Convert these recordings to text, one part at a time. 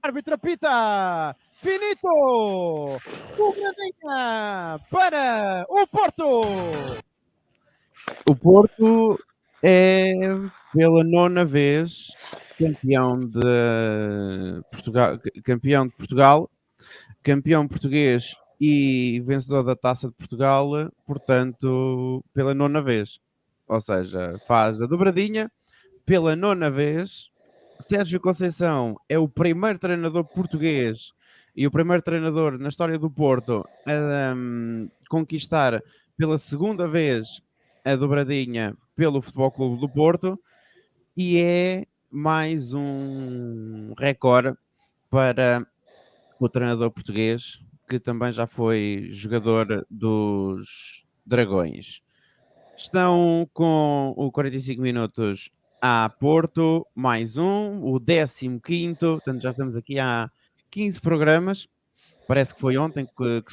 árbitro apita. Finito. Dobradinha para o Porto. O Porto é, pela nona vez, campeão de Portugal, campeão português e vencedor da Taça de Portugal, portanto, pela nona vez. Ou seja, faz a dobradinha pela nona vez. Sérgio Conceição é o primeiro treinador português e o primeiro treinador na história do Porto a conquistar pela segunda vez a dobradinha pelo Futebol Clube do Porto, e é mais um recorde para o treinador português, que também já foi jogador dos Dragões. Estão com o 45 minutos a Porto, mais um, o 15º, portanto já estamos aqui há 15 programas. Parece que foi ontem que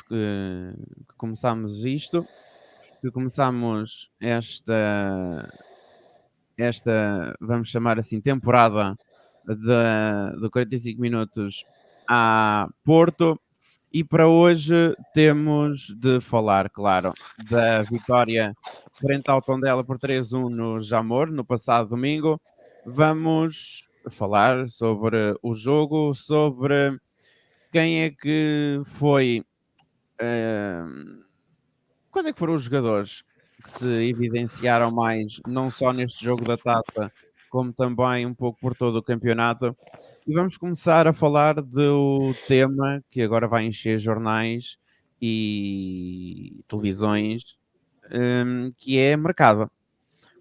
começámos isto, que começámos esta, vamos chamar assim, temporada de 45 minutos a Porto. E para hoje temos de falar, claro, da vitória frente ao Tondela por 3-1 no Jamor, no passado domingo. Vamos falar sobre o jogo, sobre quem é que foi... quais é que foram os jogadores que se evidenciaram mais, não só neste jogo da Taça, como também um pouco por todo o campeonato. E vamos começar a falar do tema que agora vai encher jornais e televisões, que é mercado.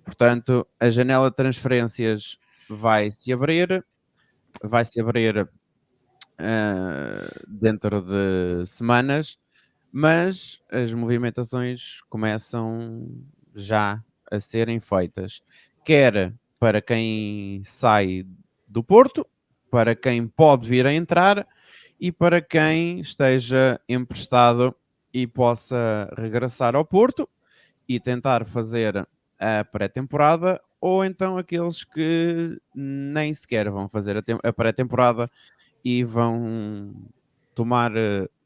Portanto, a janela de transferências vai-se abrir dentro de semanas, mas as movimentações começam já a serem feitas, quer para quem sai do Porto, para quem pode vir a entrar e para quem esteja emprestado e possa regressar ao Porto e tentar fazer a pré-temporada, ou então aqueles que nem sequer vão fazer a pré-temporada e vão tomar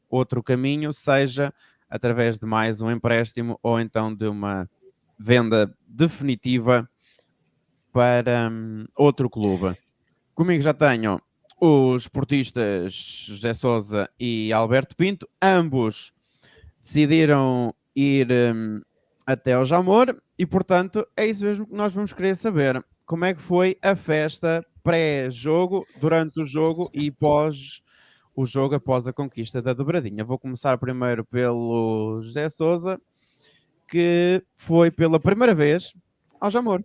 outro caminho, seja através de mais um empréstimo ou então de uma venda definitiva para outro clube. Comigo já tenho os portistas José Sousa e Alberto Pinto, ambos decidiram ir até ao Jamor e, portanto, é isso mesmo que nós vamos querer saber. Como é que foi a festa pré-jogo, durante o jogo e pós o jogo, após a conquista da dobradinha? Vou começar primeiro pelo José Sousa, que foi pela primeira vez ao Jamor.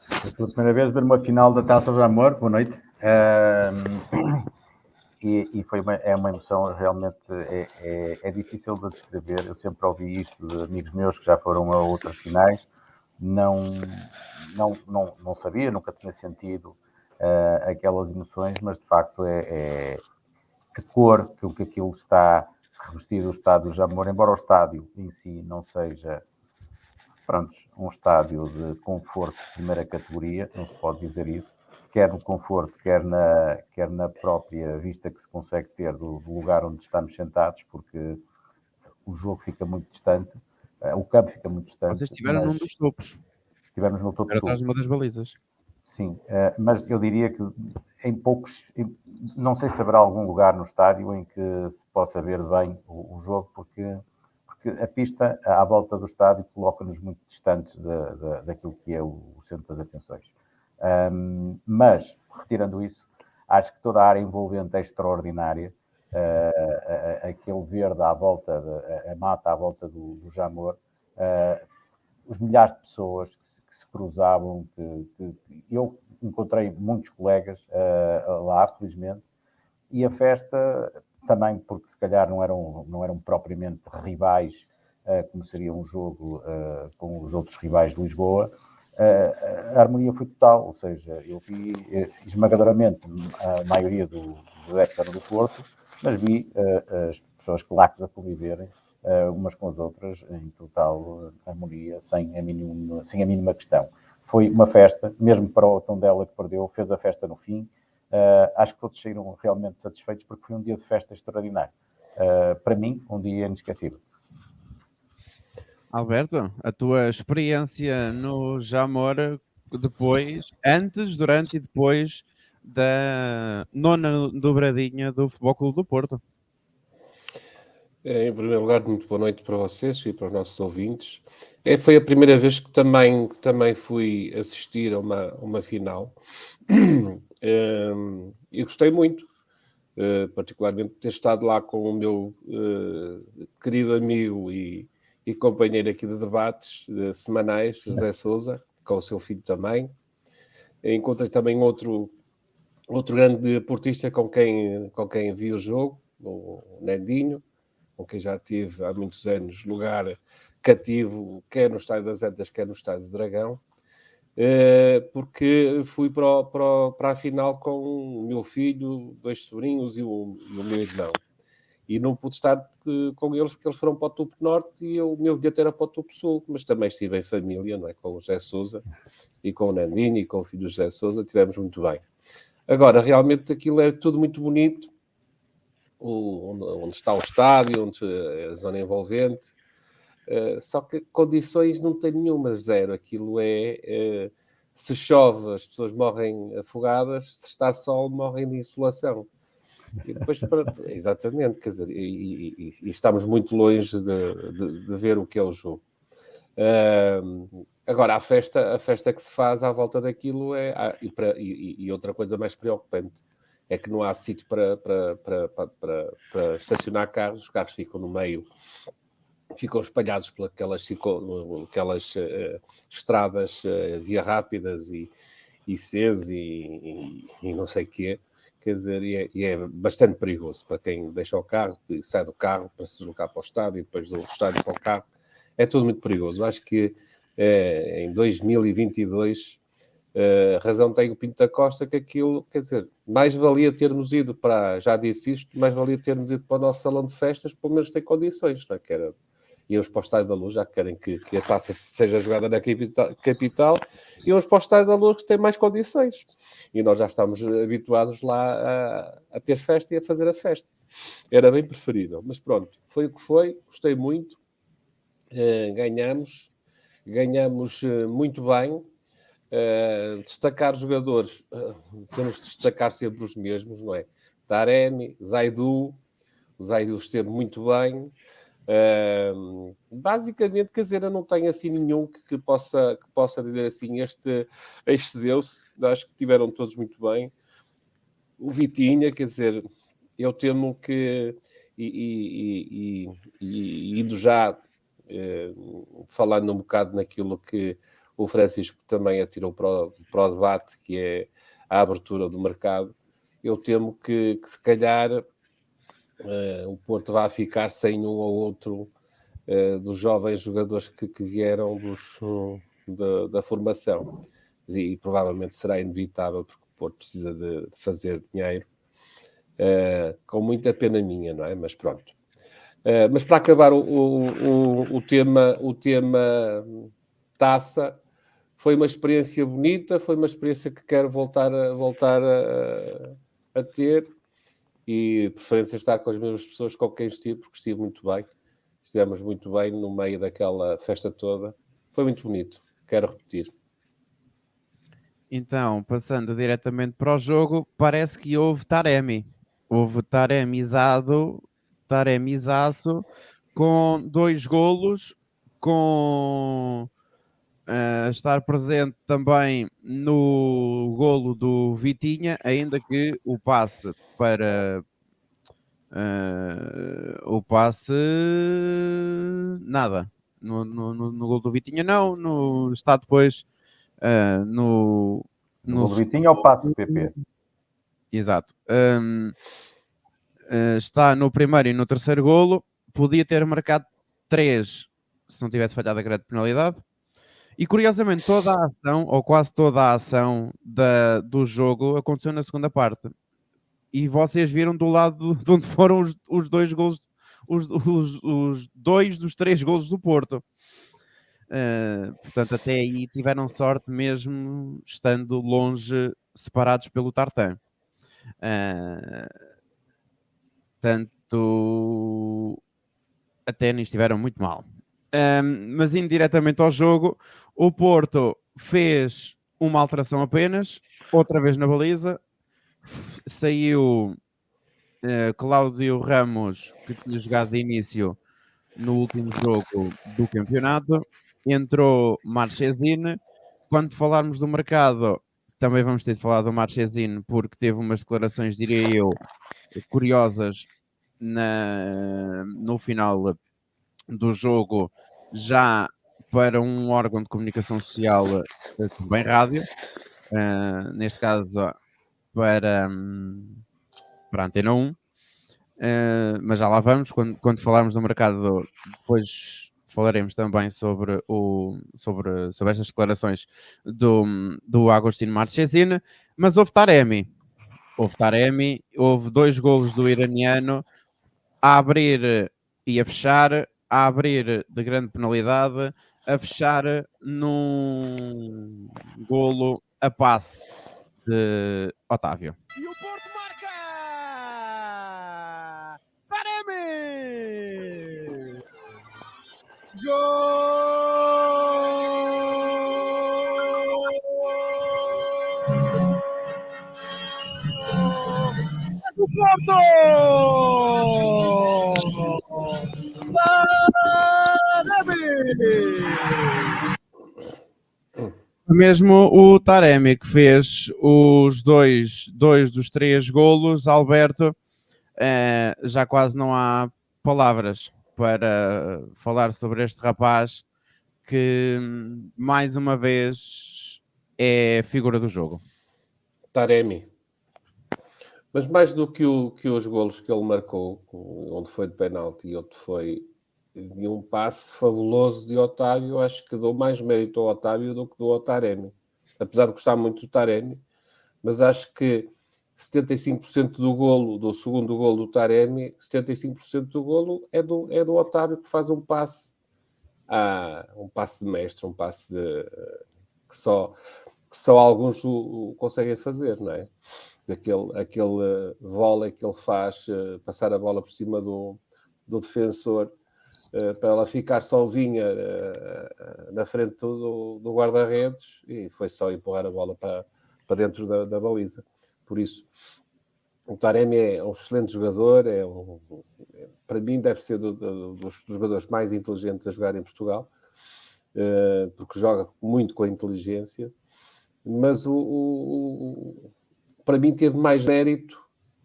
Foi pela primeira vez ver uma final da Taça ao Jamor. Boa noite. E foi é uma emoção realmente é difícil de descrever. Eu sempre ouvi isto de amigos meus que já foram a outras finais. Não sabia, nunca tinha sentido aquelas emoções, mas de facto que cor que aquilo está revestido, o estádio Jamor, embora o estádio em si não seja, pronto, um estádio de conforto de primeira categoria, não se pode dizer isso, quer no conforto, quer na própria vista que se consegue ter do lugar onde estamos sentados, porque o jogo fica muito distante, o campo fica muito distante. Vocês estiveram num dos topos. Estivemos no topo Era atrás de uma das balizas. Sim, mas eu diria que não sei se haverá algum lugar no estádio em que se possa ver bem o jogo, porque a pista à volta do estádio coloca-nos muito distantes daquilo que é o centro das atenções. Mas, retirando isso, acho que toda a área envolvente é extraordinária. Aquele verde à volta, a mata à volta do Jamor, os milhares de pessoas que se cruzavam, que eu encontrei muitos colegas lá, felizmente, e a festa também, porque se calhar não eram propriamente rivais, como seria um jogo com os outros rivais de Lisboa, a harmonia foi total, ou seja, eu vi esmagadoramente a maioria do hectare do Porto, mas vi as pessoas claques a conviverem umas com as outras em total harmonia, sem a mínima questão. Foi uma festa, mesmo para o Tondela que perdeu, fez a festa no fim, acho que todos saíram realmente satisfeitos porque foi um dia de festa extraordinário. Para mim, um dia inesquecível. Alberto, a tua experiência no Jamor depois, antes, durante e depois da nona dobradinha do Futebol Clube do Porto. Em primeiro lugar, muito boa noite para vocês e para os nossos ouvintes. Foi a primeira vez que também fui assistir a uma final. E gostei muito, particularmente de ter estado lá com o meu querido amigo e companheiro aqui de debates semanais, José Sousa, com o seu filho também. Encontrei também outro grande portista com quem vi o jogo, o Nandinho, com quem já tive há muitos anos lugar cativo, quer no Estádio das Antas, quer no Estádio do Dragão, porque fui para a final com o meu filho, 2 sobrinhos e o meu irmão. E não pude estar com eles porque eles foram para o Topo Norte e o meu bilhete era para o Topo Sul, mas também estive em família, não é? Com o José Sousa e com o Nandinho e com o filho do José Sousa, tivemos muito bem. Agora, realmente aquilo é tudo muito bonito, onde está o estádio, onde a zona envolvente, só que condições não tem nenhuma, zero. Aquilo se chove, as pessoas morrem afogadas, se está sol, morrem de insolação. E depois, exatamente, quer dizer, e estamos muito longe de ver o que é o jogo. Agora, a festa que se faz à volta daquilo e outra coisa mais preocupante é que não há sítio para estacionar carros, os carros ficam no meio, ficam espalhados por aquelas estradas via rápidas e Cs e não sei o quê. Quer dizer, e é bastante perigoso para quem deixa o carro e sai do carro para se deslocar para o estádio e depois do estádio para o carro. É tudo muito perigoso. Acho que em 2022 a razão tem o Pinto da Costa que aquilo, quer dizer, mais valia termos ido para, já disse isto, mais valia termos ido para o nosso salão de festas, pelo menos tem condições, não é? Que era, íamos para o Estádio da Luz, já querem que a taça seja jogada na capital, íamos para o Estádio da Luz que tem mais condições. E nós já estamos habituados lá a ter festa e a fazer a festa. Era bem preferível, mas pronto, foi o que foi, gostei muito, ganhamos muito bem. Destacar os jogadores, temos de destacar sempre os mesmos, não é? Taremi, Zaidu, o Zaidu esteve muito bem. Basicamente, quer dizer, eu não tenho assim nenhum que possa dizer assim, este excedeu-se. Acho que tiveram todos muito bem. O Vitinha, quer dizer, eu temo que, indo já falando um bocado naquilo que o Francisco também atirou para o debate, que é a abertura do mercado, eu temo que se calhar o Porto vai ficar sem um ou outro dos jovens jogadores que vieram da formação. E provavelmente será inevitável, porque o Porto precisa de fazer dinheiro, com muita pena minha, não é? Mas pronto. Mas para acabar o tema taça, foi uma experiência bonita, foi uma experiência que quero voltar a ter e de preferência estar com as mesmas pessoas com quem estive, porque estive muito bem. Estivemos muito bem no meio daquela festa toda. Foi muito bonito. Quero repetir. Então, passando diretamente para o jogo, parece que houve Taremi. Houve Taremizaço com 2 golos, com estar presente também no golo do Vitinha, ainda que o passe para nada no golo do Vitinha não está depois no golo do Vitinha ou passe PP? Exato. Está no primeiro e no terceiro golo, podia ter marcado 3 se não tivesse falhado a grande penalidade. E curiosamente, toda a ação, ou quase toda a ação do jogo aconteceu na segunda parte. E vocês viram do lado de onde foram os 2 golos, os 2 dos 3 golos do Porto. Portanto, até aí tiveram sorte mesmo estando longe, separados pelo tartan. Tanto até nem estiveram muito mal. Mas indiretamente ao jogo, o Porto fez uma alteração apenas, outra vez na baliza, saiu Cláudio Ramos, que tinha jogado de início no último jogo do campeonato, entrou Marchesine. Quando falarmos do mercado, também vamos ter de falar do Marchesine, porque teve umas declarações, diria eu, curiosas no final do jogo, já para um órgão de comunicação social, também rádio, neste caso para a Antena 1. Mas já lá vamos, quando falarmos do mercado, depois falaremos também sobre estas declarações do Agostinho Marchesine. Mas houve Taremi, houve 2 golos do iraniano a abrir e a fechar, a abrir de grande penalidade, a fechar num golo a passe de Otávio. E o Porto marca! Taremi! Gol do Porto! Mesmo o Taremi, que fez os dois dos 3 golos, Alberto, já quase não há palavras para falar sobre este rapaz que, mais uma vez, é figura do jogo. Taremi. Mas mais do que os golos que ele marcou, onde foi de penalti e outro foi de um passe fabuloso de Otávio, acho que dou mais mérito ao Otávio do que dou ao Taremi. Apesar de gostar muito do Taremi, mas acho que 75% do golo, do segundo golo do Taremi, 75% do golo é do Otávio, que faz um passe de mestre, um passe que só alguns o conseguem fazer, não é? Aquele vôlei que ele faz, passar a bola por cima do defensor, para ela ficar sozinha na frente do guarda-redes, e foi só empurrar a bola para dentro da baliza. Por isso, o Taremi é um excelente jogador, para mim deve ser dos jogadores mais inteligentes a jogar em Portugal, porque joga muito com a inteligência, mas para mim teve mais mérito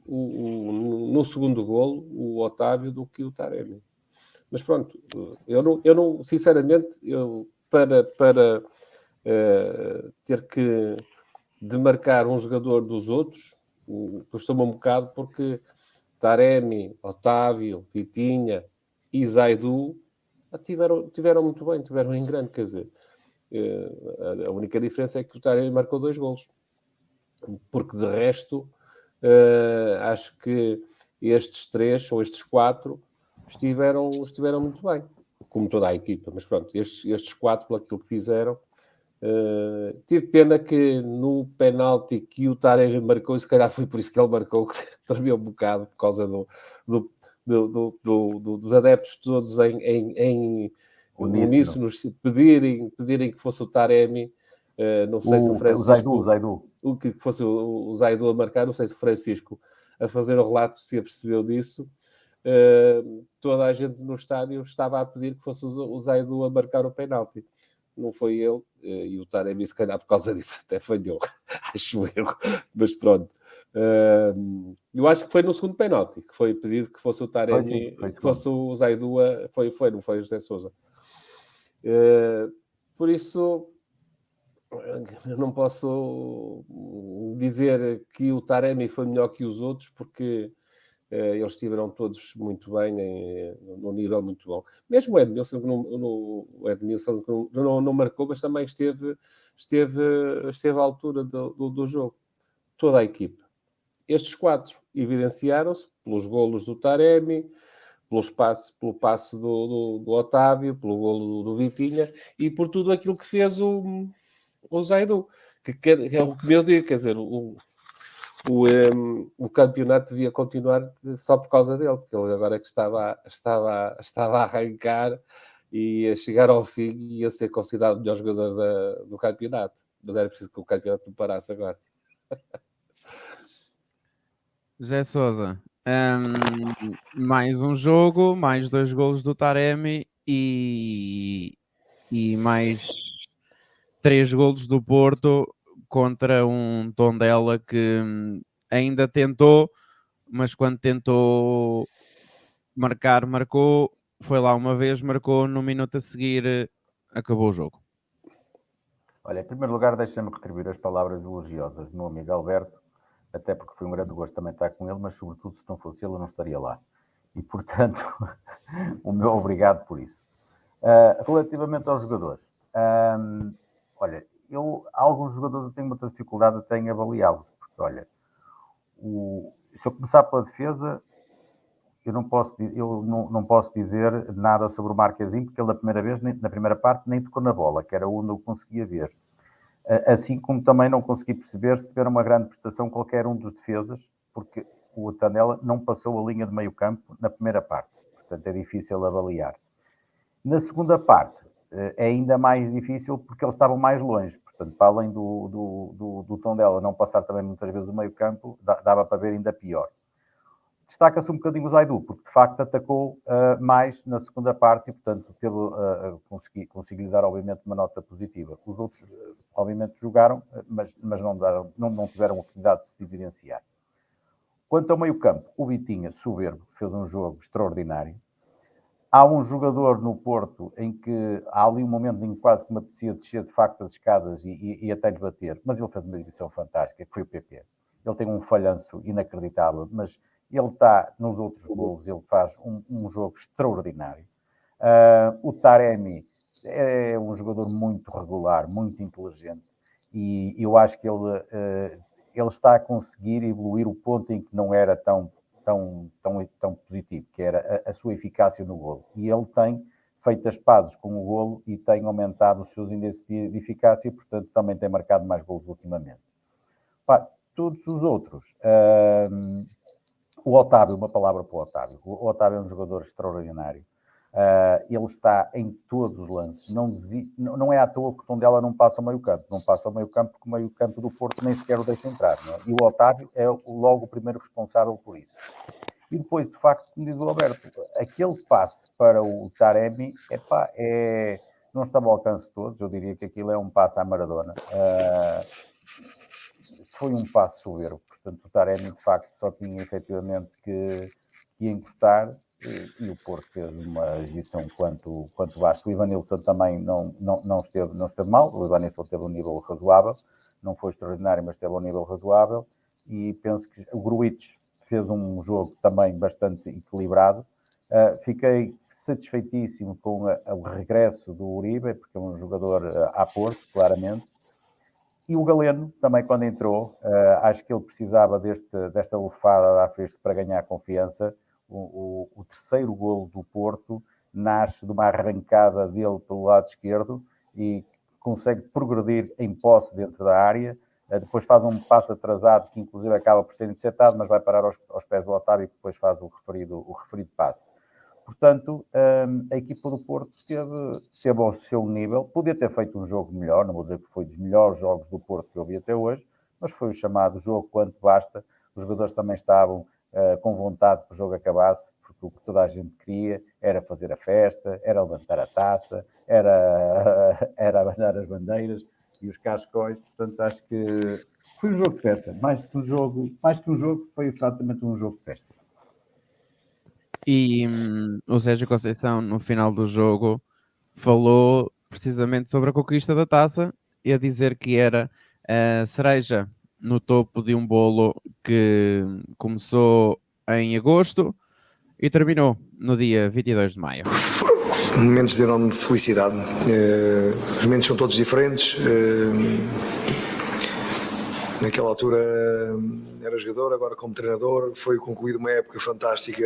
no segundo golo o Otávio do que o Taremi. Mas pronto, eu não sinceramente, para ter que demarcar um jogador dos outros, costuma um bocado, porque Taremi, Otávio, Vitinha e Zaidu tiveram muito bem, tiveram em grande, quer dizer, a única diferença é que o Taremi marcou 2 golos, porque de resto acho que estes 3 ou estes 4 estiveram muito bem, como toda a equipa, mas pronto, estes 4, por aquilo que fizeram, tive pena que no penalti que o Taremi marcou, e se calhar foi por isso que ele marcou, que tremeu um bocado por causa dos adeptos todos em uníssonos pedirem que fosse o Taremi. Não sei se o Francisco... O Zaidu. Que fosse o Zaidu a marcar, não sei se o Francisco a fazer o relato se apercebeu disso. Toda a gente no estádio estava a pedir que fosse o Zaidu a marcar o penalti. Não foi ele, e o Taremi se calhar por causa disso até falhou, acho eu, mas pronto. Eu acho que foi no segundo penalti que foi pedido que fosse o Taremi, que fosse o Zaidu, não foi o José Sousa. Por isso, eu não posso dizer que o Taremi foi melhor que os outros, porque eles estiveram todos muito bem, num nível muito bom. Mesmo o Edmilson, que não marcou, mas também esteve à altura do jogo. Toda a equipa. Estes 4 evidenciaram-se pelos golos do Taremi, pelo passe do Otávio, pelo golo do Vitinha e por tudo aquilo que fez o Zaidu. Que é o que eu digo, quer dizer, o o campeonato devia continuar só por causa dele, porque ele agora é que estava a arrancar e a chegar ao fim e ia ser considerado o melhor jogador do campeonato. Mas era preciso que o campeonato não parasse agora. José Sousa, mais um jogo, mais 2 golos do Taremi e mais 3 golos do Porto contra um Tondela que ainda tentou, mas quando tentou marcar, marcou, foi lá uma vez, marcou, no minuto a seguir acabou o jogo. Olha, em primeiro lugar, deixa-me retribuir as palavras elogiosas do meu amigo Alberto, até porque foi um grande gosto também estar com ele, mas sobretudo se não fosse ele eu não estaria lá. E, portanto, o meu obrigado por isso. Relativamente aos jogadores, olha, alguns jogadores eu tenho muita dificuldade até em avaliá-los, porque, olha, se eu começar pela defesa, eu não posso dizer nada sobre o Marquezinho, porque ele na primeira parte nem tocou na bola, que era onde eu conseguia ver. Assim como também não consegui perceber se tiver uma grande prestação qualquer um dos defesas, porque o Tondela não passou a linha de meio campo na primeira parte. Portanto, é difícil avaliar. Na segunda parte, é ainda mais difícil porque eles estavam mais longe. Portanto, para além do Tondela não passar também muitas vezes o meio campo, dava para ver ainda pior. Destaca-se um bocadinho o Zaidu, porque de facto atacou mais na segunda parte e, portanto, consegui dar, obviamente, uma nota positiva. Os outros, obviamente, jogaram, mas não tiveram a oportunidade de se evidenciar. Quanto ao meio-campo, o Vitinha, soberbo, fez um jogo extraordinário. Há um jogador no Porto em que há ali um momento em que quase que me apetecia descer de facto as escadas e até lhe bater, mas ele fez uma exibição fantástica, que foi o PP. Ele tem um falhanço inacreditável, mas ele está nos outros golos, ele faz um jogo extraordinário. O Taremi é um jogador muito regular, muito inteligente, e eu acho que ele está a conseguir evoluir o ponto em que não era tão positivo, que era a sua eficácia no golo. E ele tem feito as pazes com o golo e tem aumentado os seus índices de eficácia e, portanto, também tem marcado mais golos ultimamente. Todos os outros... o Otávio, uma palavra para o Otávio. O Otávio é um jogador extraordinário. Ele está em todos os lances. Não é à toa que o Tondela não passa ao meio campo. Não passa ao meio campo porque o meio campo do Porto nem sequer o deixa entrar. Não é? E o Otávio é logo o primeiro responsável por isso. E depois, de facto, como diz o Alberto, aquele passe para o Taremi não estava ao alcance de todos. Eu diria que aquilo é um passe à Maradona. Foi um passe soberbo. Portanto, o Taremi, de facto, só tinha efetivamente que encostar e o Porto fez uma exibição quanto basta. O Ivanilson também não esteve mal. O Ivanilson teve um nível razoável. Não foi extraordinário, mas teve um nível razoável. E penso que o Gruitch fez um jogo também bastante equilibrado. Fiquei satisfeitíssimo com o regresso do Uribe, porque é um jogador à Porto, claramente. E o Galeno, também quando entrou, acho que ele precisava desta lufada da frente para ganhar confiança. O terceiro golo do Porto nasce de uma arrancada dele pelo lado esquerdo e consegue progredir em posse dentro da área. Depois faz um passo atrasado que inclusive acaba por ser interceptado, mas vai parar aos pés do Otávio e depois faz o referido passe. Portanto, a equipa do Porto esteve ao seu nível. Podia ter feito um jogo melhor, não vou dizer que foi dos melhores jogos do Porto que eu vi até hoje, mas foi o chamado jogo quanto basta. Os jogadores também estavam com vontade que o jogo acabasse, porque o que toda a gente queria era fazer a festa, era levantar a taça, era abanar as bandeiras e os cascóis. Portanto, acho que foi um jogo de festa. Mais que um jogo, foi exatamente um jogo de festa. E o Sérgio Conceição, no final do jogo, falou precisamente sobre a conquista da taça e a dizer que era a cereja no topo de um bolo que começou em agosto e terminou no dia 22 de maio. Momentos de enorme felicidade. Os momentos são todos diferentes. Naquela altura era jogador, agora como treinador, foi concluída uma época fantástica,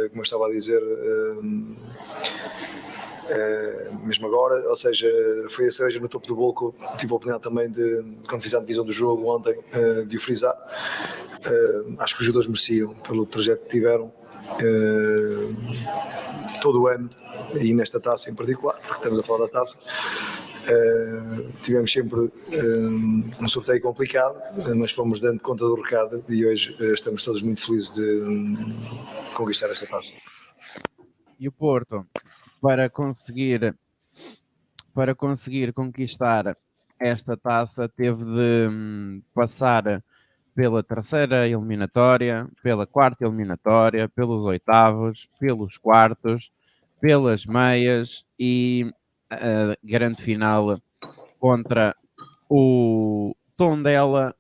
como eu estava a dizer, mesmo agora, ou seja, foi a cereja no topo do bolo que eu tive a oportunidade também de, quando fiz a divisão do jogo ontem, de o frisar. Acho que os jogadores mereciam pelo trajeto que tiveram todo o ano e nesta taça em particular, porque estamos a falar da taça. Tivemos sempre um sorteio complicado, mas fomos dando conta do recado e hoje estamos todos muito felizes de conquistar esta taça. E o Porto, para conseguir conquistar esta taça, teve de passar pela terceira eliminatória, pela quarta eliminatória, pelos oitavos, pelos quartos, pelas meias e a grande final contra o Tondela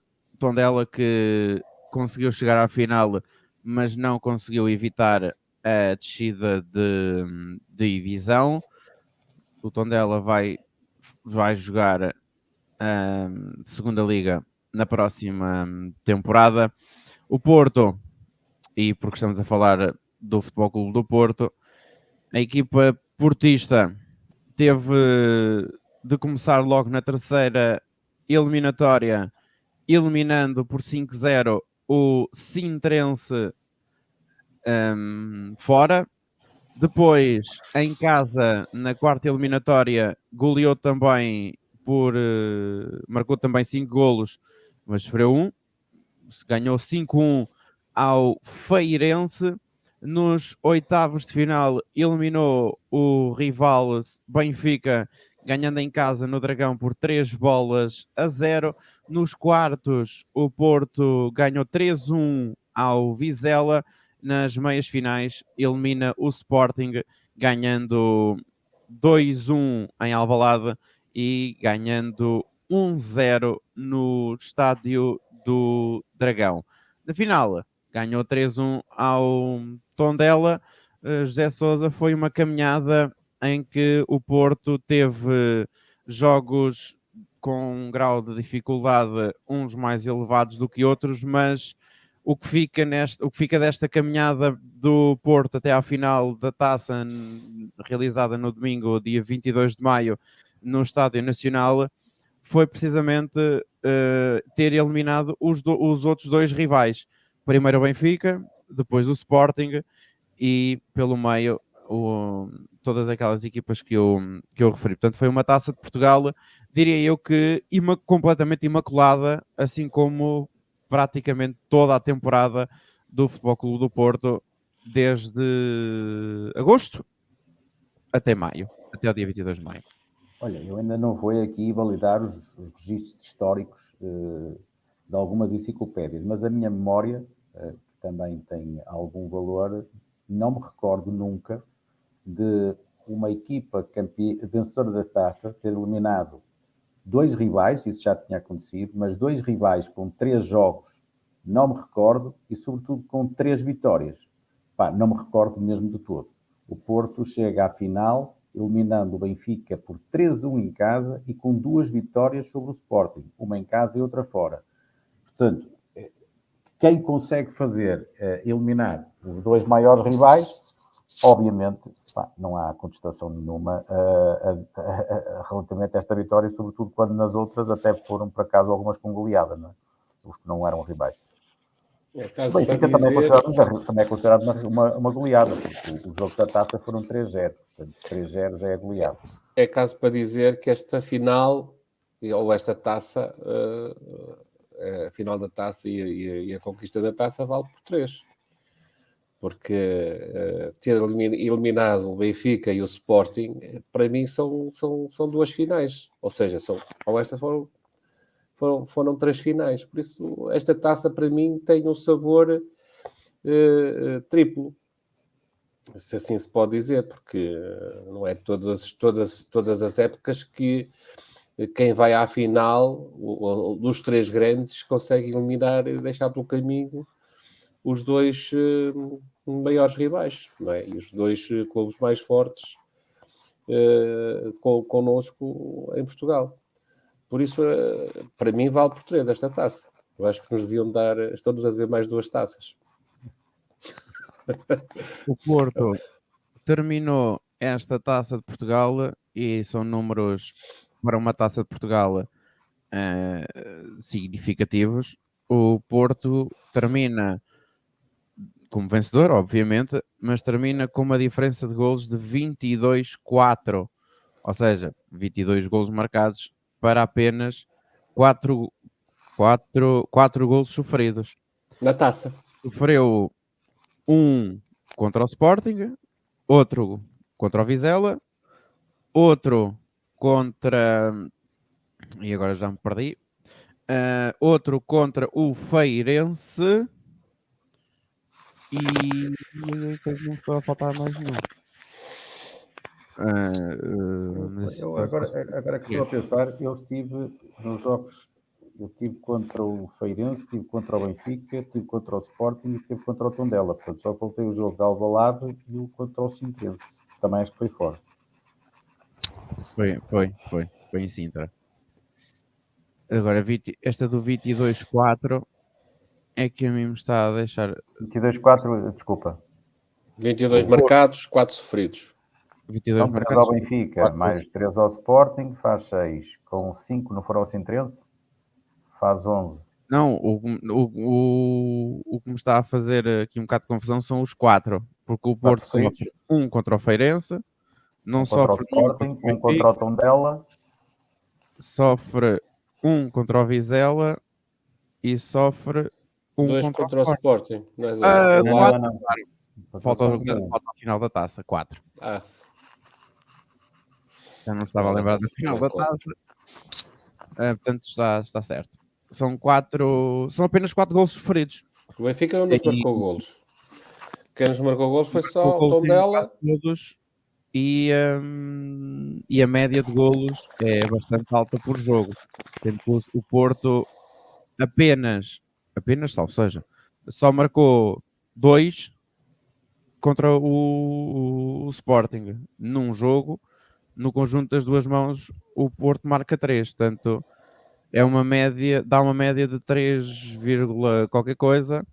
que conseguiu chegar à final, mas não conseguiu evitar a descida de divisão. O Tondela vai jogar segunda liga na próxima temporada. O Porto, e porque estamos a falar do Futebol Clube do Porto, a equipa portista teve de começar logo na terceira eliminatória, eliminando por 5-0 o Sintrense fora. Depois, em casa, na quarta eliminatória, goleou também marcou também 5 golos, mas sofreu 1. Ganhou 5-1 ao Feirense. Nos oitavos de final, eliminou o rival Benfica, ganhando em casa no Dragão por 3-0. Nos quartos, o Porto ganhou 3-1 ao Vizela. Nas meias finais, elimina o Sporting, ganhando 2-1 em Alvalade e ganhando 1-0 no estádio do Dragão. Na final, ganhou 3-1 ao Tondela. José Sousa, foi uma caminhada em que o Porto teve jogos com um grau de dificuldade uns mais elevados do que outros, mas o que fica desta caminhada do Porto até à final da taça realizada no domingo, dia 22 de maio, no Estádio Nacional, foi precisamente ter eliminado os outros dois rivais. Primeiro o Benfica, depois o Sporting e pelo meio todas aquelas equipas que eu referi. Portanto, foi uma taça de Portugal, diria eu que completamente imaculada, assim como praticamente toda a temporada do Futebol Clube do Porto, desde agosto até maio, até o dia 22 de maio. Olha, eu ainda não vou aqui validar os registros históricos de algumas enciclopédias, mas a minha memória, que também tem algum valor, não me recordo nunca de uma equipa vencedora da taça ter eliminado 2 rivais, isso já tinha acontecido, mas 2 rivais com 3 jogos, não me recordo, e sobretudo com 3 vitórias. Não me recordo mesmo de todo. O Porto chega à final, eliminando o Benfica por 3-1 em casa e com 2 vitórias sobre o Sporting, uma em casa e outra fora. Portanto, quem consegue eliminar os 2 maiores rivais, obviamente, não há contestação nenhuma relativamente a esta vitória, sobretudo quando nas outras até foram, por acaso, algumas com goleada, não é? Os que não eram rivais. O Benfica também é considerado uma goleada, porque o jogo da taça foram 3-0, portanto 3-0 já é goleada. É caso para dizer que esta final, ou esta taça, a final da taça e a conquista da taça vale por 3. Porque ter eliminado o Benfica e o Sporting, para mim, são 2 finais. Ou seja, estas foram 3 finais. Por isso, esta taça, para mim, tem um sabor triplo. Se assim se pode dizer, porque não é todas as épocas que quem vai à final, dos 3 grandes, consegue eliminar e deixar pelo caminho os 2 maiores rivais, não é? E os 2 clubes mais fortes connosco em Portugal. Por isso, para mim, vale por 3 esta taça. Eu acho que nos deviam dar, estão-nos a dever mais 2 taças. O Porto terminou esta Taça de Portugal, e são números para uma Taça de Portugal significativos, o Porto termina como vencedor, obviamente, mas termina com uma diferença de golos de 22-4, ou seja, 22 golos marcados para apenas 4 golos sofridos. Na taça. Sofreu um contra o Sporting, outro contra o Vizela, outro contra... E agora já me perdi. Outro contra o Feirense. E depois não estou a faltar mais nenhum. Eu agora que estou a pensar, eu estive nos jogos, eu estive contra o Feirense, estive contra o Benfica, estive contra o Sporting e estive contra o Tondela. Portanto, só faltei o jogo de Alvalade e o contra o Sintrense. Também acho que foi fora. Foi em Sintra. Agora, esta do 22-4 é que a mim me está a deixar... 22-4, desculpa. 22 marcados, 4 sofridos. 22 Então, 3 marcados, ao Benfica, 4 mais gols. 3 ao Sporting, faz 6. Com 5 no Foro Sintrense, faz 11. Não, o que me está a fazer aqui um bocado de confusão são os 4, porque o Porto sofre um contra o Feirense, não Um contra o sofre nenhum Sporting, contra o um contra o Tondela, sofre um contra o Vizela e sofre um 2 contra contra o Sporting. Não é 2. Ah, Ou quatro. não. Falta ao final da taça, 4. Ah, Já não estava a lembrar do final da taça. Portanto, está certo. São apenas 4 gols sofridos. o Benfica não nos marcou golos. Quem nos marcou golos foi só Marcou o gols em Tondela. quase todos. E a média de golos é bastante alta por jogo. Tendo que o Porto apenas, ou seja, só marcou 2 contra o Sporting num jogo. No conjunto das duas mãos, o Porto marca 3. Portanto, é uma média, dá uma média de 3, qualquer coisa,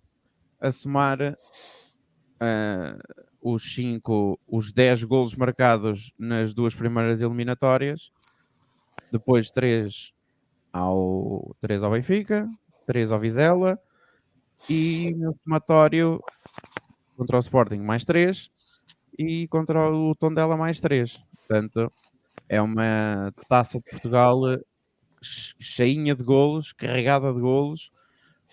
a somar os 10 golos marcados nas duas primeiras eliminatórias, depois 3 ao Benfica, 3 ao Vizela e no somatório contra o Sporting mais 3 e contra o Tondela mais 3. Portanto, é uma Taça de Portugal cheinha de golos, carregada de golos,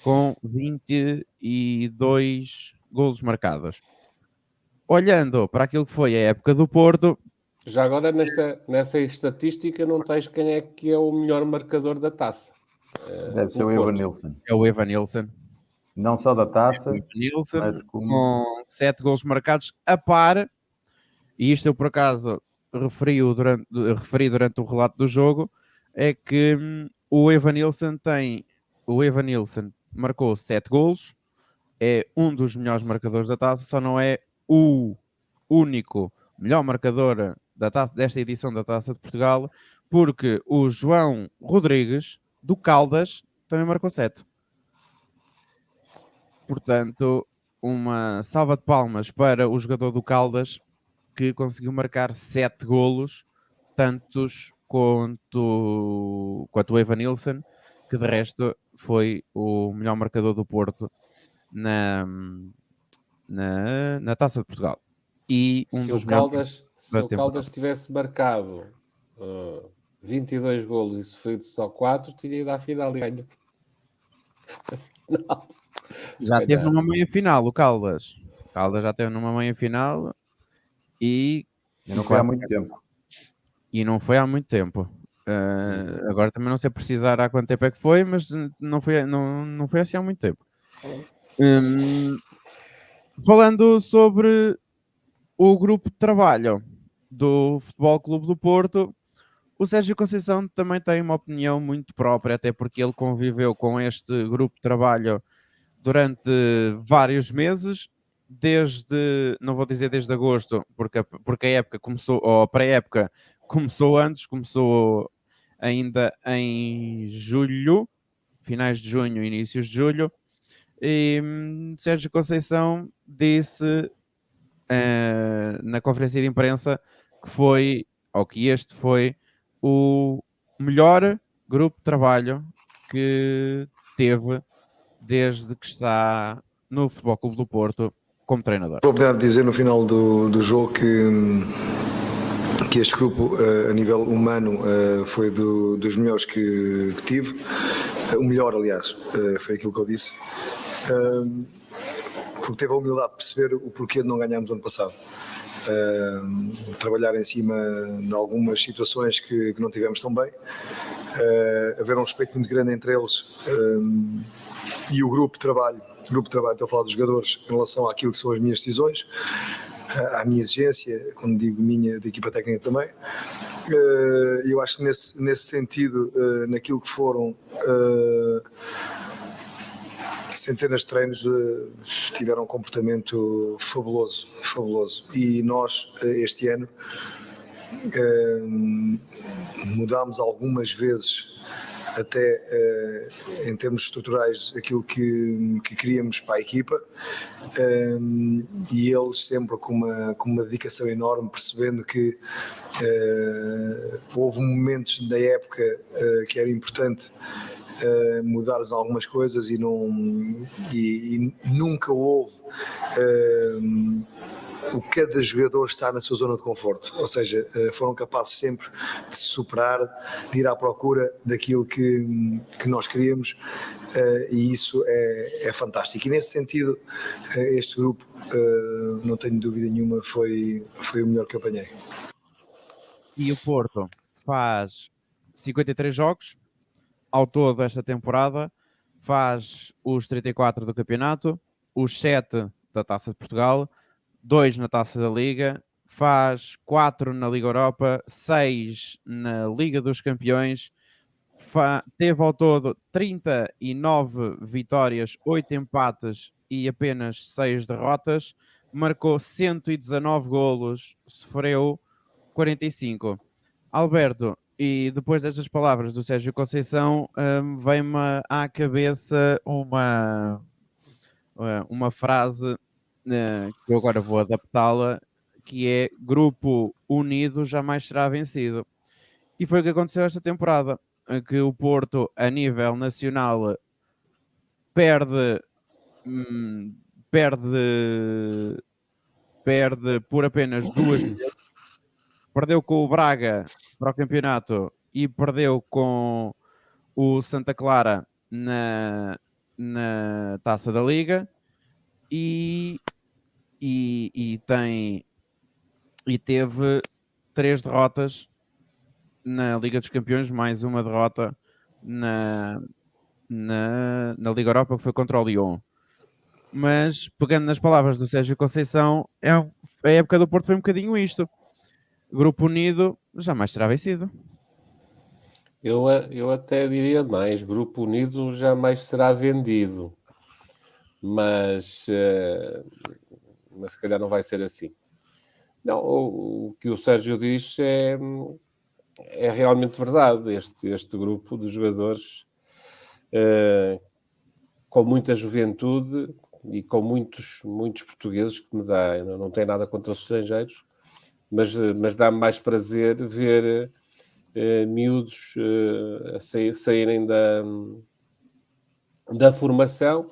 com 22 golos marcados. Olhando para aquilo que foi a época do Porto... Já agora, nessa estatística, não tens quem é que é o melhor marcador da taça. Deve ser o Evanilson. É o Evanilson. Não só da taça, mas com 7 golos marcados a par, e isto eu por acaso referi durante o relato do jogo, é que o Evanilson marcou 7 golos, é um dos melhores marcadores da taça, só não é o único melhor marcador desta edição da Taça de Portugal, porque o João Rodrigues do Caldas também marcou 7. Portanto, uma salva de palmas para o jogador do Caldas, que conseguiu marcar 7 golos, tantos quanto o Evanilson, que de resto foi o melhor marcador do Porto na Taça de Portugal. E se o Caldas tivesse marcado 22 golos e sofrido só 4, teria ido à final e ganho. Não. Já teve numa meia-final o Caldas. O Caldas já teve numa meia-final e não foi há muito tempo. E não foi há muito tempo. Agora também não sei precisar há quanto tempo é que foi, mas não foi assim há muito tempo. Falando sobre o grupo de trabalho do Futebol Clube do Porto, o Sérgio Conceição também tem uma opinião muito própria, até porque ele conviveu com este grupo de trabalho durante vários meses, não vou dizer desde agosto, porque a época começou, ou a pré-época começou antes, começou ainda em julho, finais de junho, inícios de julho, e Sérgio Conceição disse na conferência de imprensa que este foi o melhor grupo de trabalho que teve desde que está no Futebol Clube do Porto como treinador. Vou poder dizer no final do jogo que este grupo, a nível humano, foi dos melhores que tive. O melhor, aliás, foi aquilo que eu disse. Porque teve a humildade de perceber o porquê de não ganharmos ano passado. Trabalhar em cima de algumas situações que não tivemos tão bem. Haver um respeito muito grande entre eles e o grupo de trabalho. Estou a falar dos jogadores em relação àquilo que são as minhas decisões, à minha exigência, quando digo minha, da equipa técnica também. Eu acho que nesse sentido, naquilo que foram centenas de treinos, tiveram um comportamento fabuloso. E nós, este ano, mudámos algumas vezes, até em termos estruturais, aquilo que queríamos para a equipa, e eles sempre com uma dedicação enorme, percebendo que houve momentos da época que era importante mudar algumas coisas e nunca houve o que cada jogador está na sua zona de conforto, ou seja, foram capazes sempre de se superar, de ir à procura daquilo que nós queríamos, e isso é fantástico. E nesse sentido, este grupo, não tenho dúvida nenhuma, foi o melhor que eu apanhei. E o Porto faz 53 jogos ao todo esta temporada, faz os 34 do campeonato, os 7 da Taça de Portugal, 2 na Taça da Liga, faz 4 na Liga Europa, 6 na Liga dos Campeões, teve ao todo 39 vitórias, 8 empates e apenas 6 derrotas, marcou 119 golos, sofreu 45. Alberto, e depois destas palavras do Sérgio Conceição, vem-me à cabeça uma frase que eu agora vou adaptá-la, que é: grupo unido jamais será vencido. E foi o que aconteceu esta temporada, que o Porto, a nível nacional, perde por apenas 2 vezes. Perdeu com o Braga para o campeonato e perdeu com o Santa Clara na Taça da Liga, e teve 3 derrotas na Liga dos Campeões, mais uma derrota na Liga Europa, que foi contra o Lyon. Mas, pegando nas palavras do Sérgio Conceição, a época do Porto foi um bocadinho isto: grupo unido jamais será vencido. Eu até diria mais: grupo unido jamais será vendido. Mas se calhar não vai ser assim. Não, o que o Sérgio diz é realmente verdade. Este grupo de jogadores com muita juventude e com muitos portugueses, que me dá, não tem nada contra os estrangeiros, mas dá-me mais prazer ver miúdos saírem da formação,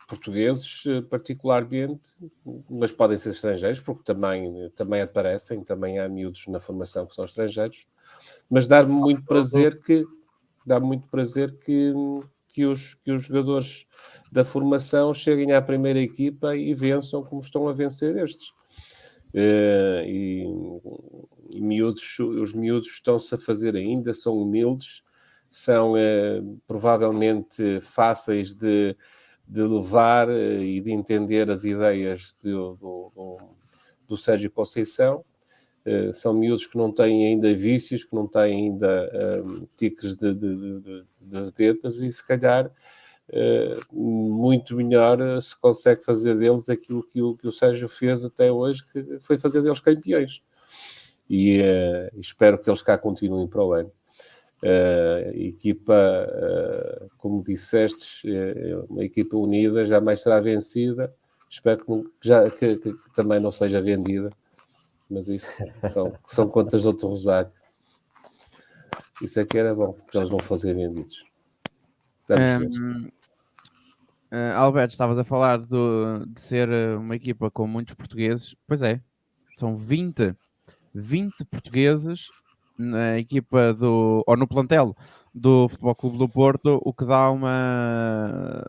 portugueses particularmente, mas podem ser estrangeiros, porque também aparecem, também há miúdos na formação que são estrangeiros, mas dá-me muito prazer que os jogadores da formação cheguem à primeira equipa e vençam como estão a vencer estes. E os miúdos estão-se a fazer ainda, são humildes, são provavelmente fáceis de levar e de entender as ideias do Sérgio Conceição. São miúdos que não têm ainda vícios, que não têm ainda tiques de tetas, e se calhar muito melhor se consegue fazer deles aquilo que o Sérgio fez até hoje, que foi fazer deles campeões. E espero que eles cá continuem para o ano. A equipa, como disseste, uma equipa unida jamais será vencida, Espero que também não seja vendida, mas isso são contas de outro rosário. Isso é que era bom, porque eles não fossem vendidos. Vamos ver. Alberto, estavas a falar de ser uma equipa com muitos portugueses. Pois é, são 20 portugueses na equipa ou no plantel do Futebol Clube do Porto, o que dá uma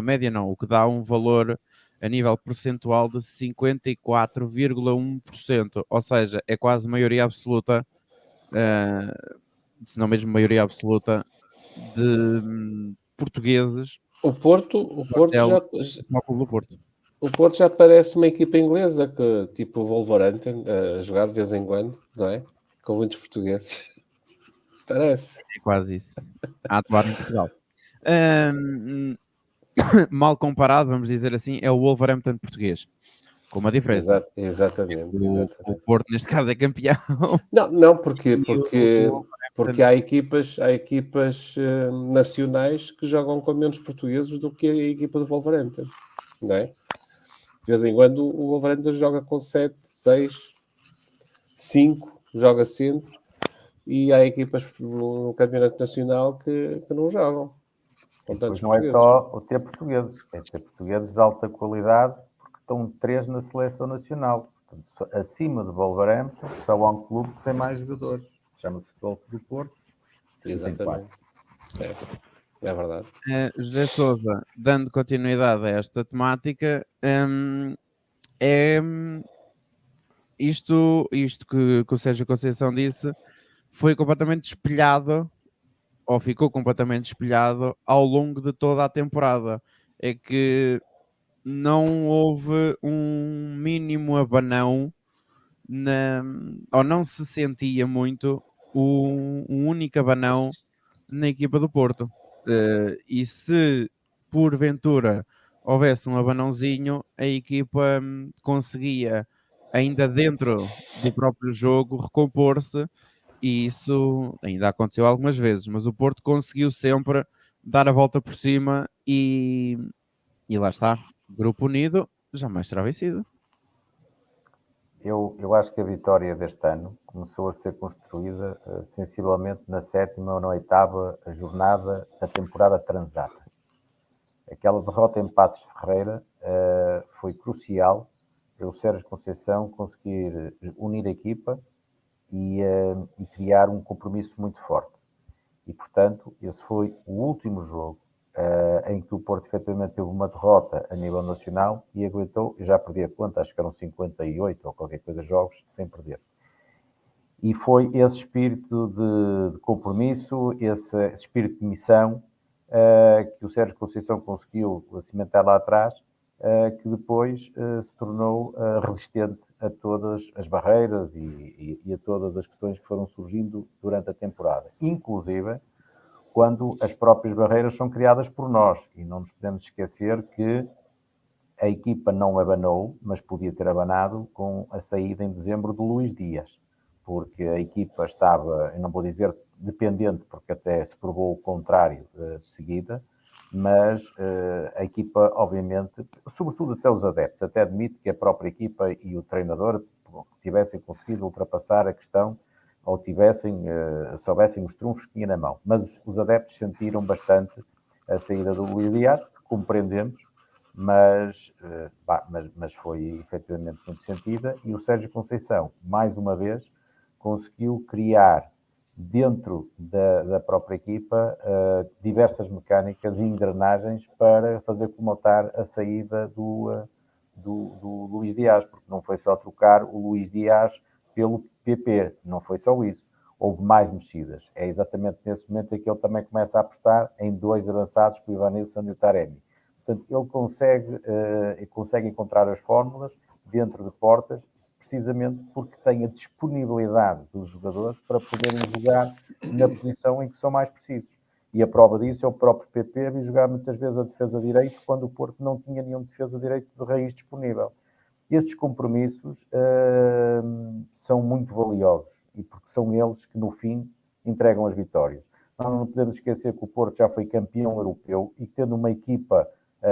média, não, o que dá um valor a nível percentual de 54,1%, ou seja, é quase maioria absoluta, se não mesmo maioria absoluta, de portugueses. O Porto já Futebol Clube do Porto. O Porto já parece uma equipa inglesa, que, tipo o Wolverhampton, a jogar de vez em quando, não é? Com muitos portugueses. Parece. É quase isso. A atuar em Portugal. Mal comparado, vamos dizer assim, é o Wolverhampton português. Com uma diferença. Exatamente. O Porto, neste caso, é campeão. Não, porque há equipas nacionais que jogam com menos portugueses do que a equipa do Wolverhampton, não é? De vez em quando o Wolverhampton joga com 7, 6, 5, joga sempre, e há equipas no campeonato nacional que não jogam. Pois não é só o ter portugueses, é ter portugueses de alta qualidade, porque estão 3 na seleção nacional. Portanto, acima do Wolverhampton, só há um clube que tem mais jogadores. Chama-se Futebol Clube do Porto. Exatamente. É verdade. José Sousa, dando continuidade a esta temática, isto que o Sérgio Conceição disse foi completamente espelhado, ou ficou completamente espelhado ao longo de toda a temporada. É que não houve um mínimo abanão, ou não se sentia muito um único abanão na equipa do Porto. E se porventura houvesse um abanãozinho, a equipa conseguia, ainda dentro do próprio jogo, recompor-se, e isso ainda aconteceu algumas vezes, mas o Porto conseguiu sempre dar a volta por cima e lá está, grupo unido, jamais será vencido. Eu acho que a vitória deste ano começou a ser construída sensivelmente na 7ª ou na 8ª jornada da temporada transata. Aquela derrota em Paços de Ferreira foi crucial para o Sérgio Conceição conseguir unir a equipa e criar um compromisso muito forte. E, portanto, esse foi o último jogo em que o Porto efetivamente teve uma derrota a nível nacional e aguentou, eu já perdi a conta, acho que eram 58 ou qualquer coisa jogos, sem perder. E foi esse espírito de compromisso, esse espírito de missão que o Sérgio Conceição conseguiu cimentar lá atrás, que depois se tornou resistente a todas as barreiras e a todas as questões que foram surgindo durante a temporada. Inclusive, quando as próprias barreiras são criadas por nós. E não nos podemos esquecer que a equipa não abanou, mas podia ter abanado com a saída em dezembro do Luís Dias, porque a equipa estava, eu não vou dizer dependente, porque até se provou o contrário de seguida, mas a equipa, obviamente, sobretudo até os adeptos, até admite que a própria equipa e o treinador tivessem conseguido ultrapassar a questão ou soubessem os trunfos que tinha na mão. Mas os adeptos sentiram bastante a saída do Luís Dias, que compreendemos, mas foi efetivamente muito sentida, e o Sérgio Conceição, mais uma vez, conseguiu criar dentro da própria equipa diversas mecânicas e engrenagens para fazer comatar a saída do Luís Dias, porque não foi só trocar o Luís Dias pelo PP, não foi só isso. Houve mais mexidas. É exatamente nesse momento em que ele também começa a apostar em 2 avançados, com o Ivanilson e o Taremi. Portanto, ele consegue encontrar as fórmulas dentro de portas, precisamente porque tem a disponibilidade dos jogadores para poderem jogar na posição em que são mais precisos. E a prova disso é o próprio PP vir jogar muitas vezes a defesa direito, quando o Porto não tinha nenhum defesa direito de raiz disponível. Estes compromissos são muito valiosos, e porque são eles que, no fim, entregam as vitórias. Nós não podemos esquecer que o Porto já foi campeão europeu e, tendo uma equipa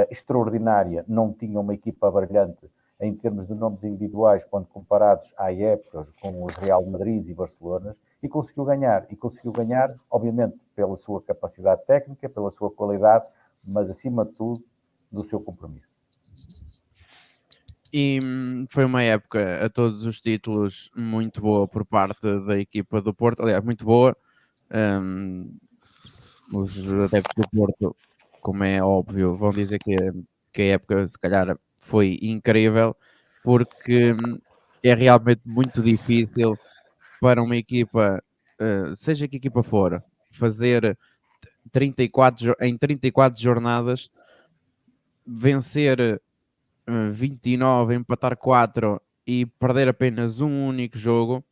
extraordinária, não tinha uma equipa brilhante em termos de nomes individuais, quando comparados à época com os Real Madrid e Barcelona, e conseguiu ganhar, obviamente, pela sua capacidade técnica, pela sua qualidade, mas, acima de tudo, do seu compromisso. E foi uma época a todos os títulos muito boa por parte da equipa do Porto, aliás, muito boa. Os adeptos do Porto, como é óbvio, vão dizer que a época se calhar foi incrível, porque é realmente muito difícil para uma equipa, seja que equipa for, fazer em 34 jornadas, vencer 29, empatar 4 e perder apenas um único jogo,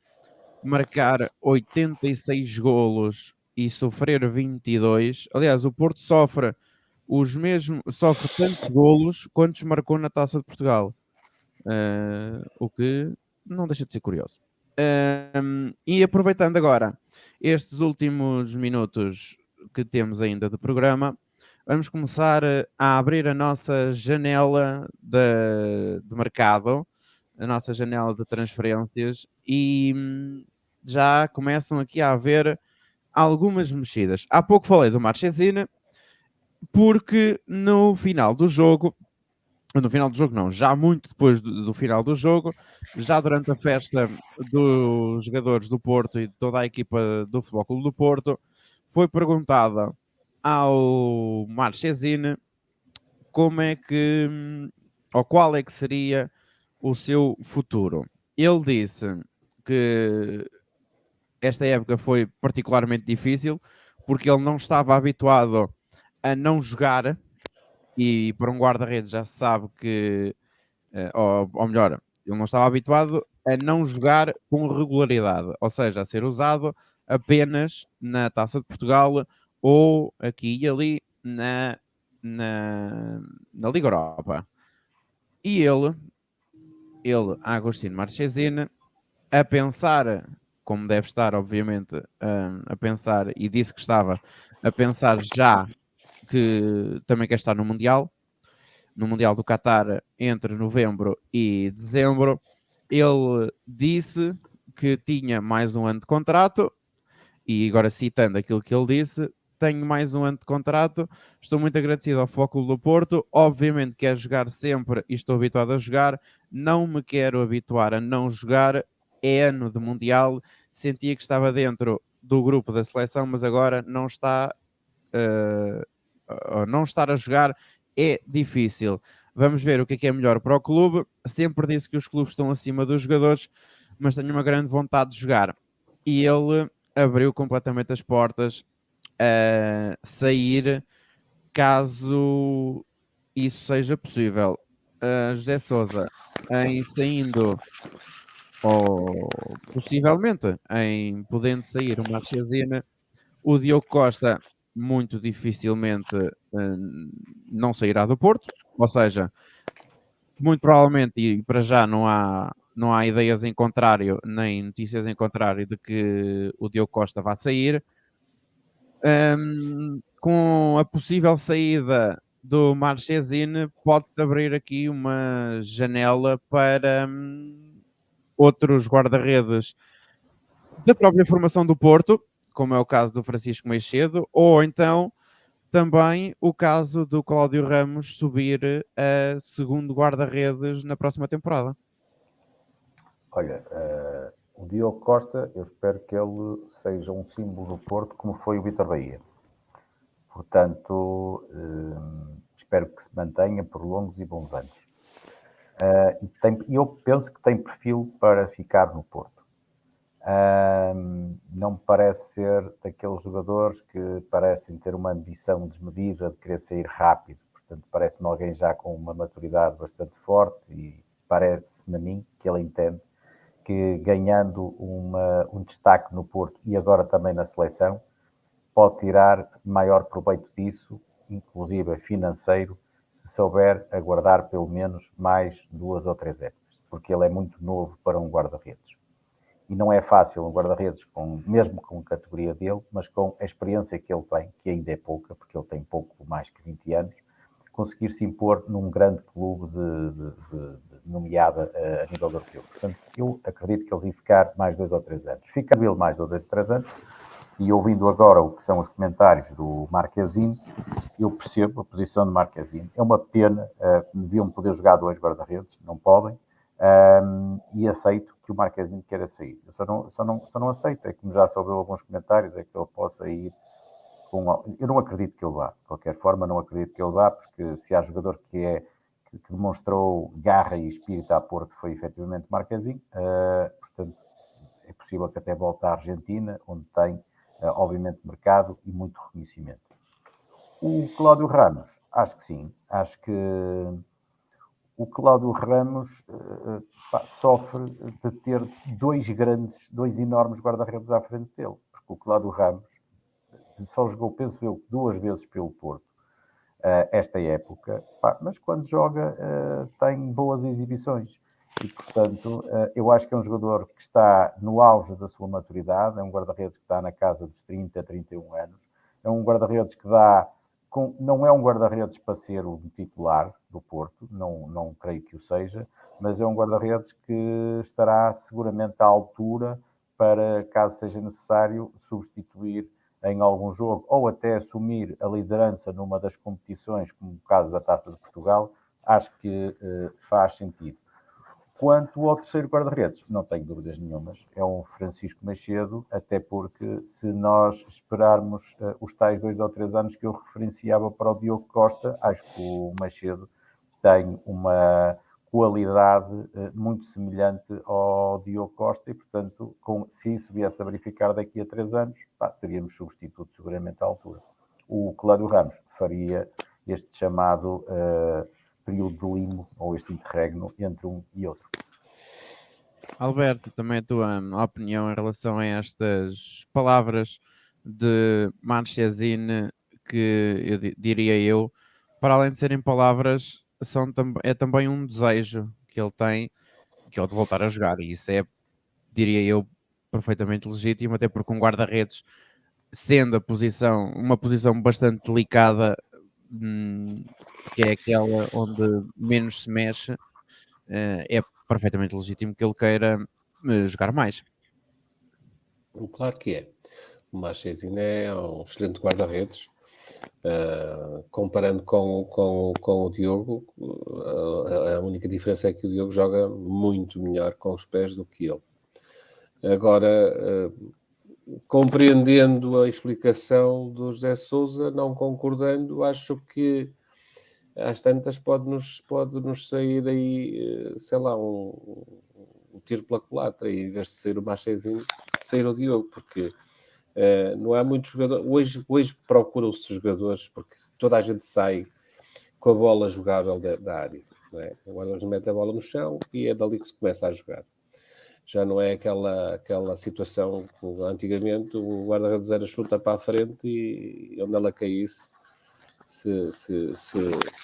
marcar 86 golos e sofrer 22. Aliás, o Porto sofre tantos golos quantos marcou na Taça de Portugal, o que não deixa de ser curioso. E aproveitando agora estes últimos minutos que temos ainda de programa, vamos começar a abrir a nossa janela de mercado, a nossa janela de transferências, e já começam aqui a haver algumas mexidas. Há pouco falei do Marchesina, porque no final do jogo não, já muito depois do final do jogo, já durante a festa dos jogadores do Porto e de toda a equipa do Futebol Clube do Porto, foi perguntada ao Marchesine como é que, ou qual é que seria o seu futuro. Ele disse que esta época foi particularmente difícil porque ele não estava habituado a não jogar, e para um guarda-redes já se sabe que, ou melhor, ele não estava habituado a não jogar com regularidade, ou seja, a ser usado apenas na Taça de Portugal ou aqui e ali na Liga Europa. E ele Agostinho Marchesine, a pensar, como deve estar, obviamente, a pensar, e disse que estava a pensar já que também quer estar no Mundial do Qatar entre novembro e dezembro. Ele disse que tinha mais um ano de contrato, e agora citando aquilo que ele disse: tenho mais um ano de contrato, estou muito agradecido ao Futebol Clube do Porto, obviamente quero jogar sempre e estou habituado a jogar, não me quero habituar a não jogar, é ano de Mundial, sentia que estava dentro do grupo da seleção, mas agora não está não estar a jogar é difícil. Vamos ver o que é melhor para o clube. Sempre disse que os clubes estão acima dos jogadores, mas tenho uma grande vontade de jogar. E ele abriu completamente as portas a sair caso isso seja possível. José Sousa, em saindo, ou possivelmente em podendo sair o Marchesina, o Diogo Costa muito dificilmente não sairá do Porto, ou seja, muito provavelmente, e para já não há ideias em contrário, nem notícias em contrário de que o Diogo Costa vá sair. Com a possível saída do Marchesine, pode-se abrir aqui uma janela para outros guarda-redes da própria formação do Porto, como é o caso do Francisco Meixedo, ou então também o caso do Cláudio Ramos subir a segundo guarda-redes na próxima temporada. Olha, o Diogo Costa, eu espero que ele seja um símbolo do Porto, como foi o Vítor Bahia. Portanto, espero que se mantenha por longos e bons anos. Eu penso que tem perfil para ficar no Porto. Não me parece ser daqueles jogadores que parecem ter uma ambição desmedida de querer sair rápido. Portanto, parece-me alguém já com uma maturidade bastante forte e parece-me a mim que ele entende que ganhando um destaque no Porto e agora também na seleção, pode tirar maior proveito disso, inclusive financeiro, se souber aguardar pelo menos mais 2 ou 3 épocas, porque ele é muito novo para um guarda-redes. E não é fácil um guarda-redes, mesmo com a categoria dele, mas com a experiência que ele tem, que ainda é pouca, porque ele tem pouco mais que 20 anos, conseguir se impor num grande clube nomeada a nível europeu. Portanto, eu acredito que ele vai ficar mais 2 ou 3 anos. Fica ele mais 2 ou 3 anos, e ouvindo agora o que são os comentários do Marquezine, eu percebo a posição do Marquezine. É uma pena, deviam poder jogar 2 guarda-redes, não podem, e aceito que o Marquezine queira sair. Eu só não aceito, é como já soubeu alguns comentários, é que ele possa ir eu não acredito que ele vá, de qualquer forma não acredito que ele vá, porque se há jogador que demonstrou garra e espírito a Porto foi efetivamente Marquezine, portanto é possível que até volte à Argentina, onde tem obviamente mercado e muito reconhecimento. O Cláudio Ramos, acho que sim, acho que o Cláudio Ramos sofre de ter dois enormes guarda-redes à frente dele, porque o Cláudio Ramos só jogou, penso eu, 2 vezes pelo Porto esta época, mas quando joga tem boas exibições e, portanto, eu acho que é um jogador que está no auge da sua maturidade, é um guarda-redes que está na casa dos 30, 31 anos, é um guarda-redes que não é um guarda-redes para ser o titular do Porto, não creio que o seja, mas é um guarda-redes que estará seguramente à altura para, caso seja necessário, substituir em algum jogo, ou até assumir a liderança numa das competições, como o caso da Taça de Portugal, acho que faz sentido. Quanto ao terceiro guarda-redes, não tenho dúvidas nenhumas, é um Francisco Macedo, até porque se nós esperarmos os tais 2 ou 3 anos que eu referenciava para o Diogo Costa, acho que o Macedo tem uma qualidade muito semelhante ao Diogo Costa e, portanto, se isso viesse a verificar daqui a 3 anos, teríamos substituto seguramente à altura. O Cláudio Ramos faria este chamado período de limbo, ou este interregno entre um e outro. Alberto, também a tua opinião em relação a estas palavras de Marchesine, que eu diria eu, para além de serem palavras, é também um desejo que ele tem, que é o de voltar a jogar, e isso é, diria eu, perfeitamente legítimo, até porque um guarda-redes, sendo uma posição bastante delicada, que é aquela onde menos se mexe, é perfeitamente legítimo que ele queira jogar mais. Claro que é. O Marchesine é um excelente guarda-redes. Comparando com o Diogo, a única diferença é que o Diogo joga muito melhor com os pés do que ele. Agora, compreendendo a explicação do José Sousa, não concordando, acho que às tantas pode-nos sair aí, sei lá, um tiro pela culatra, e em vez de sair o Marchesine, sair o Diogo, porque não há muitos jogadores. Hoje procuram-se jogadores, porque toda a gente sai com a bola jogável da área. Não é? O guarda-redes mete a bola no chão e é dali que se começa a jogar. Já não é aquela situação que antigamente o guarda-redes era chuta para a frente e onde ela caísse, se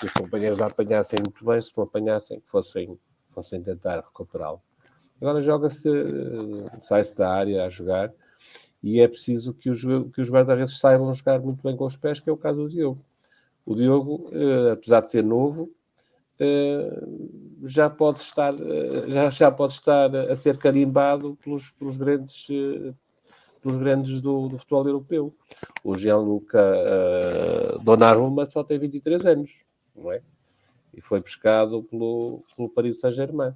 os companheiros a apanhassem muito bem, se não apanhassem, que fossem tentar recuperá-lo. Agora sai-se da área a jogar, e é preciso que os guarda-redes saibam jogar muito bem com os pés, que é o caso do Diogo. O Diogo, apesar de ser novo, já pode estar a ser carimbado pelos grandes do futebol europeu. O Gianluca Donnarumma só tem 23 anos, não é? E foi pescado pelo Paris Saint-Germain.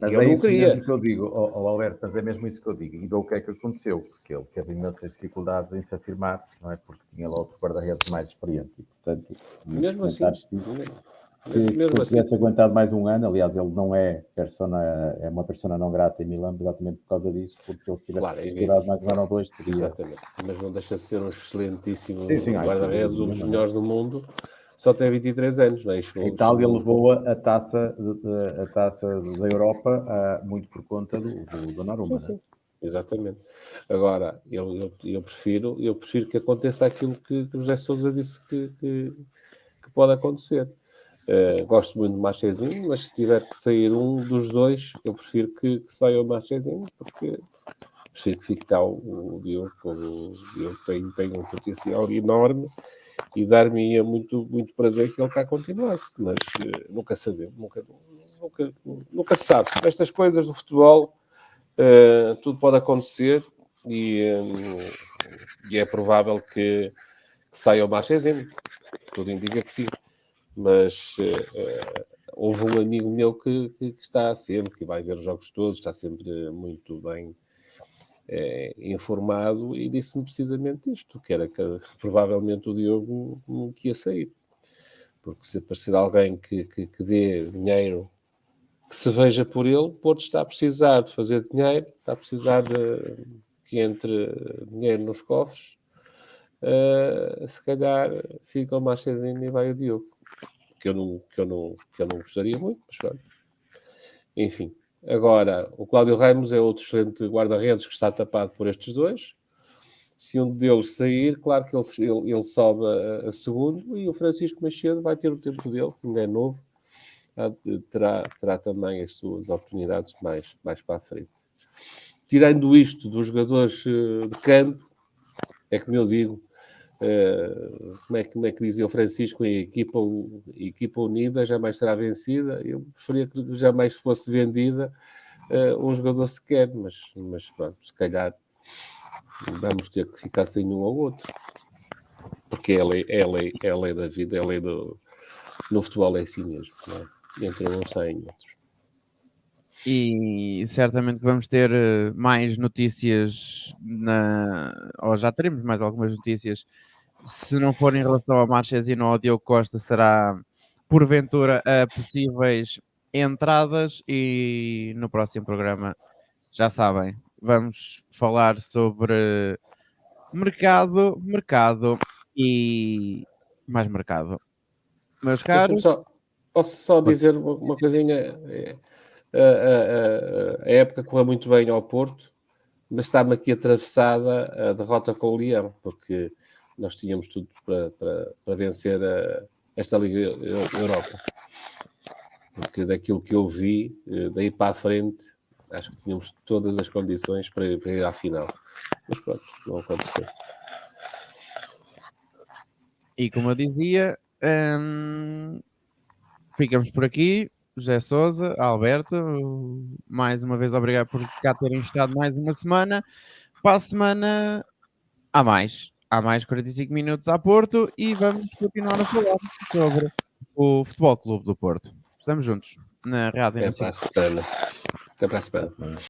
Mas eu é não isso queria. mesmo que eu digo, Alberto, mas é mesmo isso que eu digo. E o que é que aconteceu? Porque ele teve imensas dificuldades em se afirmar, não é? Porque tinha lá outro guarda-redes mais experiente. E, portanto, Mesmo assim, se ele tivesse aguentado mais um ano, aliás, ele não é uma persona não grata em Milão, exatamente por causa disso, porque ele se tivesse segurado mais um ano ou dois, teria... Exatamente, mas não deixa de ser um excelentíssimo sim, guarda-redes, um dos melhores do mundo. Só tem 23 anos, não é? A Itália levou a taça da Europa muito por conta do Donnarumma. Sim. Exatamente. Agora, eu prefiro que aconteça aquilo que o José Sousa disse que pode acontecer. Gosto muito do Marchesine, mas se tiver que sair um dos dois, eu prefiro que saia o Marchesine, prefiro que fique cá o Diogo. O Diogo tem um potencial enorme e dar-me muito, muito prazer que ele cá continuasse, mas nunca sabemos, nunca se sabe. Nestas coisas do futebol, tudo pode acontecer e é provável que saia o Marchesino, tudo indica que sim, mas houve um amigo meu que está sempre, que vai ver os jogos todos, está sempre muito bem informado e disse-me precisamente isto, que era que provavelmente o Diogo que ia sair. Porque se aparecer alguém que dê dinheiro, que se veja por ele, o Porto está a precisar de fazer dinheiro, está a precisar que entre dinheiro nos cofres, se calhar fica o Marchesino e vai o Diogo. Que eu não gostaria muito, mas pronto. Enfim. Agora, o Cláudio Ramos é outro excelente guarda-redes que está tapado por estes dois. Se um deles sair, claro que ele sobe a segundo e o Francisco Macedo vai ter o tempo dele, que ainda é novo, terá também as suas oportunidades mais para a frente. Tirando isto dos jogadores de campo, é como eu digo, como é que dizia o Francisco, a equipa unida jamais será vencida. Eu preferia que jamais fosse vendida um jogador sequer, mas pronto, se calhar vamos ter que ficar sem um ou outro, porque é a lei da vida, é a lei no futebol, é assim mesmo, não é? Entre uns saem outros. E certamente que vamos ter mais notícias ou já teremos mais algumas notícias. Se não for em relação ao Marchesino ou ao Diogo Costa, será porventura a possíveis entradas. E no próximo programa, já sabem, vamos falar sobre mercado e mais mercado. Meus caros, Posso só dizer uma coisinha? A época correu muito bem ao Porto, mas está-me aqui atravessada a derrota com o Leão, porque nós tínhamos tudo para vencer esta Liga Europa. Porque daquilo que eu vi, daí para a frente, acho que tínhamos todas as condições para ir à final. Mas pronto, não aconteceu. e como eu dizia, ficamos por aqui. José Sousa, Alberto, mais uma vez obrigado por cá terem estado mais uma semana. Para a semana há mais 45 minutos a Porto e vamos continuar a falar sobre o Futebol Clube do Porto. Estamos juntos na rádio. Até para a semana.